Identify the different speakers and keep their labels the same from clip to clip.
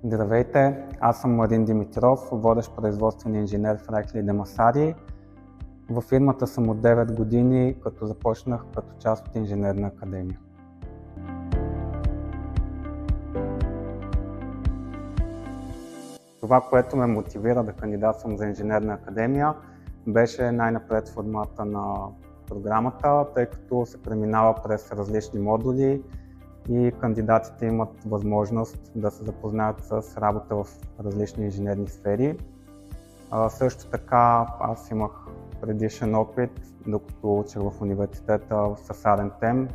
Speaker 1: Здравейте, аз съм Марин Димитров, водещ производствен инженер в Райхли де Масари. Във фирмата съм от 9 години, като започнах като част от инженерна академия. Това, което ме мотивира да кандидатствам за инженерна академия, беше най-напред формата на програмата, тъй като се преминава през различни модули и кандидатите имат възможност да се запознаят с работа в различни инженерни сфери. Също така аз имах предишен опит, докато учих в университета с АРЕНТЕМ.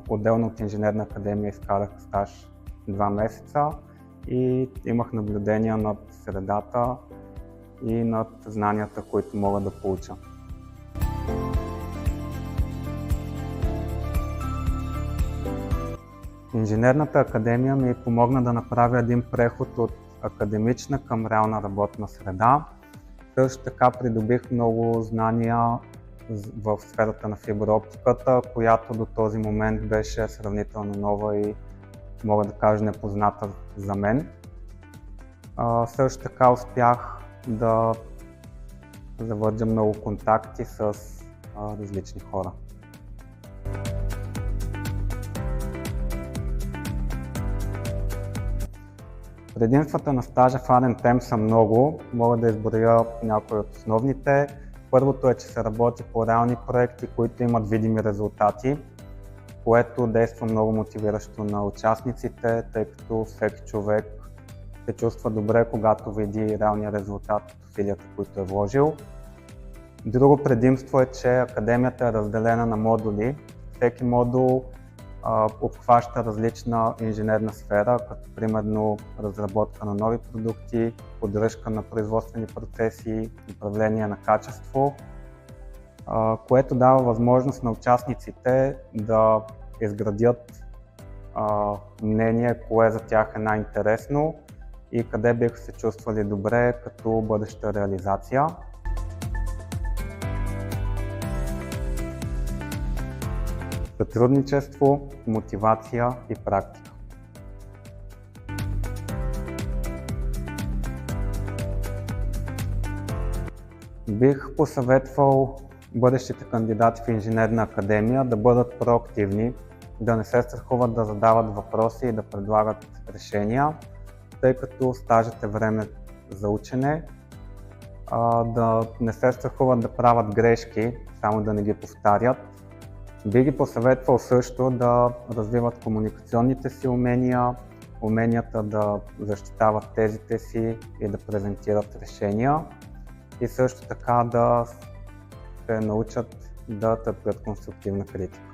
Speaker 1: Отделно от инженерна академия изкарах стаж 2 месеца и имах наблюдения над средата и над знанията, които мога да получа. Инженерната академия ми помогна да направя един преход от академична към реална работна среда. Също така придобих много знания в сферата на фиброоптиката, която до този момент беше сравнително нова и мога да кажа непозната за мен. Също така успях да завърджа много контакти с различни хора. Предимствата на стажа в АРЕНТЕМ са много, мога да изброя някои от основните. Първото е, че се работи по реални проекти, които имат видими резултати, което действа много мотивиращо на участниците, тъй като всеки човек се чувства добре, когато види реалния резултат от усилията, които е вложил. Друго предимство е, че академията е разделена на модули. Всеки модул обхваща различна инженерна сфера, като примерно разработка на нови продукти, поддръжка на производствени процеси, управление на качество, което дава възможност на участниците да изградят мнение, кое за тях е най-интересно и къде биха се чувствали добре като бъдеща реализация. Сътрудничество, мотивация и практика. Бих посъветвал бъдещите кандидати в инженерна академия да бъдат проактивни, да не се страхуват да задават въпроси и да предлагат решения, тъй като стажът е време за учене, да не се страхуват да правят грешки, само да не ги повтарят. Би ги посъветвал също да развиват комуникационните си умения, уменията да защитават тезите си и да презентират решения и също така да се научат да търпят конструктивна критика.